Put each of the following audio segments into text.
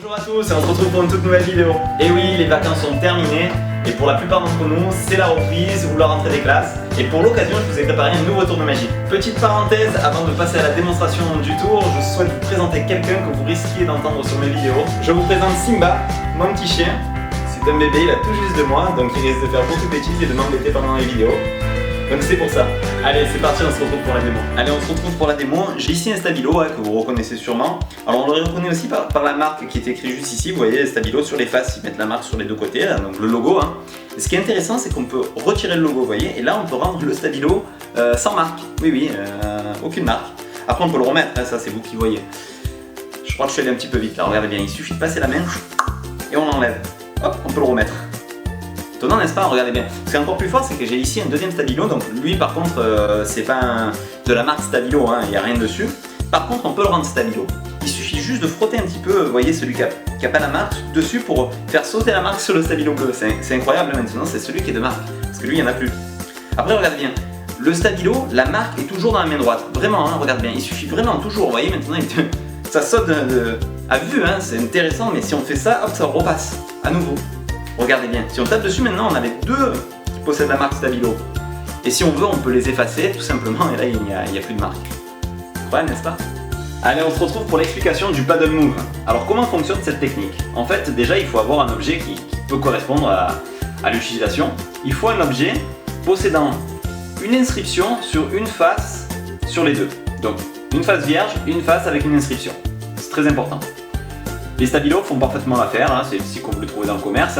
Bonjour à tous et on se retrouve pour une toute nouvelle vidéo. Et oui, les vacances sont terminées et pour la plupart d'entre nous, c'est la reprise ou la rentrée des classes. Et pour l'occasion, je vous ai préparé un nouveau tour de magie. Petite parenthèse, avant de passer à la démonstration du tour, je souhaite vous présenter quelqu'un que vous risquiez d'entendre sur mes vidéos. Je vous présente Simba, mon petit chien. C'est un bébé, il a tout juste de moi, donc il risque de faire beaucoup de bêtises et de m'embêter pendant les vidéos. Donc c'est pour ça. Allez, c'est parti, on se retrouve pour la démo. Allez, on se retrouve pour la démo. J'ai ici un stabilo que vous reconnaissez sûrement. Alors on le reconnaît aussi par la marque qui est écrite juste ici. Vous voyez, stabilo sur les faces, ils mettent la marque sur les deux côtés, là, donc le logo. Et ce qui est intéressant, c'est qu'on peut retirer le logo, vous voyez, et là on peut rendre le stabilo sans marque. Oui, aucune marque. Après on peut le remettre, ça c'est vous qui voyez. Je crois que je suis allé un petit peu vite là, regardez bien, il suffit de passer la main et on l'enlève. Hop, on peut le remettre. Étonnant, n'est-ce pas? Regardez bien. Ce qui est encore plus fort, c'est que j'ai ici un deuxième stabilo. Donc lui, par contre, c'est pas de la marque stabilo, il n'y a rien dessus. Par contre, on peut le rendre stabilo. Il suffit juste de frotter un petit peu, vous voyez, celui qui a pas la marque dessus pour faire sauter la marque sur le stabilo bleu. C'est incroyable maintenant, c'est celui qui est de marque. Parce que lui, il n'y en a plus. Après, regardez bien. Le stabilo, la marque est toujours dans la main droite. Vraiment, regarde bien. Il suffit vraiment toujours, vous voyez, maintenant, ça saute à vue, c'est intéressant. Mais si on fait ça, hop, ça repasse à nouveau. Regardez bien, si on tape dessus maintenant, on a les deux qui possèdent la marque stabilo. Et si on veut, on peut les effacer tout simplement, et là il n'y a plus de marque. Incroyable, n'est-ce pas? Allez, on se retrouve pour l'explication du paddle move. Alors comment fonctionne cette technique? En fait, déjà il faut avoir un objet qui peut correspondre à l'utilisation. Il faut un objet possédant une inscription sur une face sur les deux. Donc une face vierge, une face avec une inscription. C'est très important. Les stabilos font parfaitement l'affaire, c'est ici qu'on peut le trouver dans le commerce.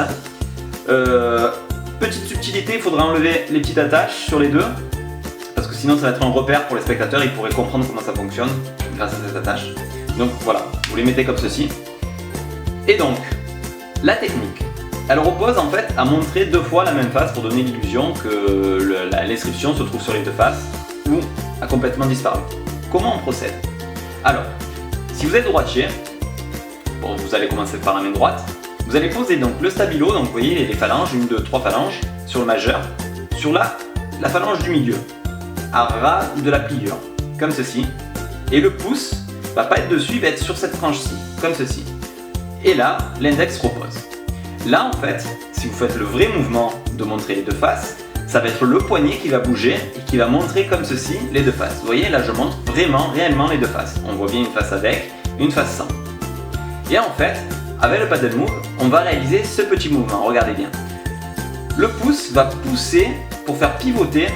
Petite subtilité, il faudra enlever les petites attaches sur les deux, parce que sinon ça va être un repère pour les spectateurs, ils pourraient comprendre comment ça fonctionne grâce à cette attache. Donc voilà, vous les mettez comme ceci. Et donc, la technique, elle repose en fait à montrer deux fois la même face pour donner l'illusion que l'inscription se trouve sur les deux faces ou a complètement disparu. Comment on procède? Alors, si vous êtes droitier, bon, vous allez commencer par la main droite. Vous allez poser donc le stabilo, donc vous voyez les phalanges, 1, 2, 3 phalanges, sur le majeur, sur la phalange du milieu, à ras de la pliure, comme ceci. Et le pouce va pas être dessus, il va être sur cette tranche-ci, comme ceci. Et là, l'index repose. Là, en fait, si vous faites le vrai mouvement de montrer les deux faces, ça va être le poignet qui va bouger et qui va montrer comme ceci les deux faces. Vous voyez, là je montre vraiment, réellement les deux faces. On voit bien une face avec, une face sans. Et en fait, avec le paddle move, on va réaliser ce petit mouvement, regardez bien. Le pouce va pousser pour faire pivoter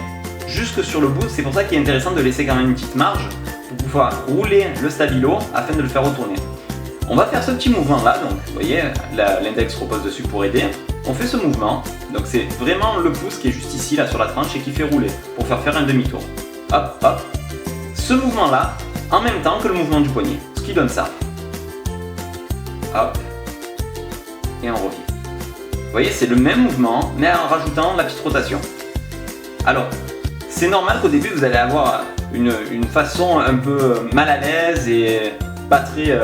jusque sur le bout, c'est pour ça qu'il est intéressant de laisser quand même une petite marge pour pouvoir rouler le stabilo afin de le faire retourner. On va faire ce petit mouvement là, donc vous voyez, l'index repose dessus pour aider. On fait ce mouvement, donc c'est vraiment le pouce qui est juste ici là sur la tranche et qui fait rouler pour faire un demi-tour. Hop, hop. Ce mouvement là, en même temps que le mouvement du poignet, ce qui donne ça. Hop, et on revient. Vous voyez, c'est le même mouvement, mais en rajoutant la petite rotation. Alors, c'est normal qu'au début, vous allez avoir une façon un peu mal à l'aise et pas très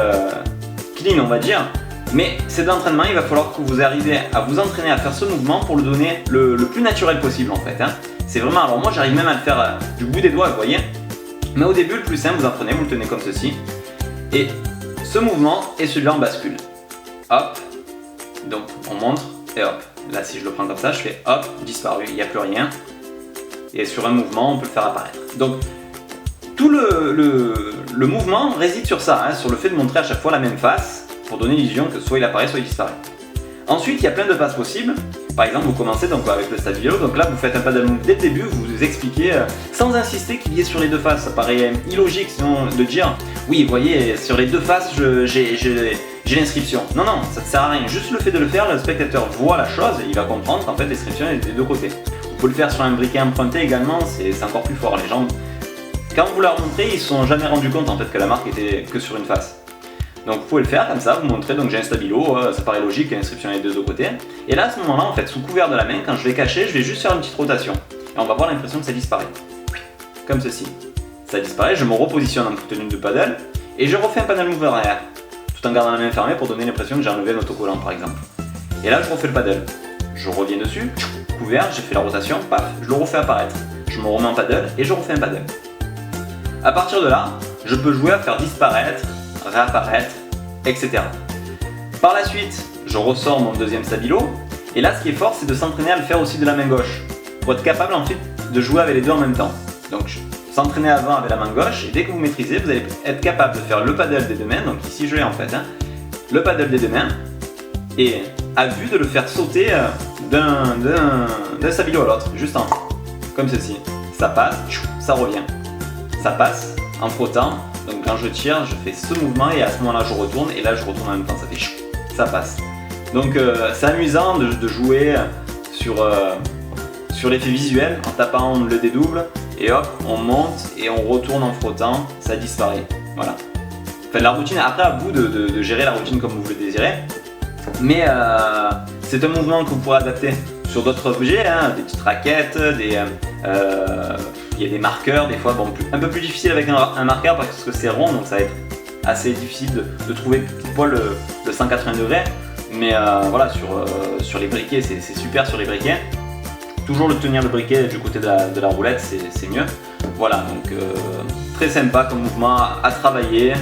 clean, on va dire. Mais c'est de l'entraînement, il va falloir que vous arriviez à vous entraîner à faire ce mouvement pour le donner le plus naturel possible, en fait. C'est vraiment, alors moi, j'arrive même à le faire du bout des doigts, vous voyez. Mais au début, le plus simple, vous entraînez, vous le tenez comme ceci. Et ce mouvement et celui-là en bascule. Hop, donc on montre et hop. Là si je le prends comme ça, je fais hop, disparu, il n'y a plus rien. Et sur un mouvement, on peut le faire apparaître. Donc tout le mouvement réside sur ça, sur le fait de montrer à chaque fois la même face pour donner l'illusion que soit il apparaît, soit il disparaît. Ensuite, il y a plein de passes possibles. Par exemple, vous commencez donc avec le stabilo, donc là vous faites un paddle move dès le début, vous expliquez sans insister qu'il y ait sur les deux faces. Ça paraît illogique sinon de dire oui, vous voyez, sur les deux faces j'ai l'inscription. Non, ça ne sert à rien. Juste le fait de le faire, le spectateur voit la chose et il va comprendre qu'en fait l'inscription est des deux côtés. Vous pouvez le faire sur un briquet emprunté également, c'est encore plus fort. Les gens, quand vous leur montrez, ils ne se sont jamais rendus compte en fait que la marque était que sur une face. Donc vous pouvez le faire comme ça, vous montrez, donc j'ai un stabilo, ça paraît logique, l'inscription est des deux côtés. Et là à ce moment-là, en fait, sous couvert de la main, quand je vais cacher, je vais juste faire une petite rotation. Et on va voir l'impression que ça disparaît. Comme ceci. Ça disparaît, je me repositionne en tenue de paddle, et je refais un paddle move arrière, tout en gardant la main fermée pour donner l'impression que j'ai enlevé un autocollant par exemple. Et là je refais le paddle. Je reviens dessus, couvert, j'ai fait la rotation, paf, je le refais apparaître. Je me remets en paddle, et je refais un paddle. À partir de là, je peux jouer à faire disparaître, réapparaître, etc. Par la suite, je ressors mon deuxième stabilo. Et là, ce qui est fort, c'est de s'entraîner à le faire aussi de la main gauche. Pour être capable ensuite de jouer avec les deux en même temps. Donc, s'entraîner avant avec la main gauche. Et dès que vous maîtrisez, vous allez être capable de faire le paddle des deux mains. Donc ici, je l'ai en fait. Le paddle des deux mains. Et à vue de le faire sauter d'un stabilo à l'autre. Juste en comme ceci. Ça passe, ça revient. Ça passe en frottant. Donc quand je tire, je fais ce mouvement et à ce moment-là, je retourne. Et là, je retourne en même temps. Ça fait ça passe. Donc c'est amusant de jouer sur l'effet visuel en tapant le dédouble et hop, on monte et on retourne en frottant, ça disparaît. Voilà. Enfin, la routine, après à vous de gérer la routine comme vous le désirez, mais c'est un mouvement que vous pourrez adapter sur d'autres objets, hein, des petites raquettes, il y a des marqueurs, des fois bon, un peu plus difficile avec un marqueur parce que c'est rond, donc ça va être assez difficile de trouver pile poil le 180 degrés. Mais voilà, sur les briquets, c'est super sur les briquets. Toujours le tenir le briquet du côté de la roulette, c'est mieux. Voilà, donc très sympa comme mouvement à travailler.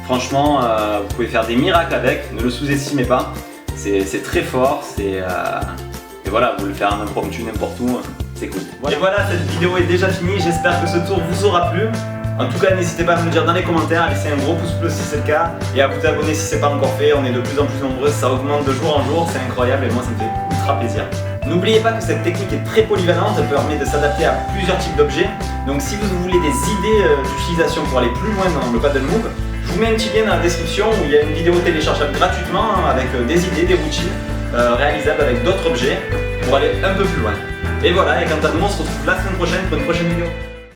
Franchement, vous pouvez faire des miracles avec, ne le sous-estimez pas. C'est très fort, et voilà, vous le faire en impromptu n'importe où, c'est cool. Et voilà, cette vidéo est déjà finie, j'espère que ce tour vous aura plu. En tout cas, n'hésitez pas à me le dire dans les commentaires, à laisser un gros pouce bleu si c'est le cas et à vous abonner si ce n'est pas encore fait. On est de plus en plus nombreux, ça augmente de jour en jour, c'est incroyable et moi ça me fait ultra plaisir. N'oubliez pas que cette technique est très polyvalente, elle permet de s'adapter à plusieurs types d'objets. Donc si vous voulez des idées d'utilisation pour aller plus loin dans le paddle move, je vous mets un petit lien dans la description où il y a une vidéo téléchargeable gratuitement avec des idées, des routines réalisables avec d'autres objets pour aller un peu plus loin. Et voilà, et quant à nous, on se retrouve la semaine prochaine pour une prochaine vidéo.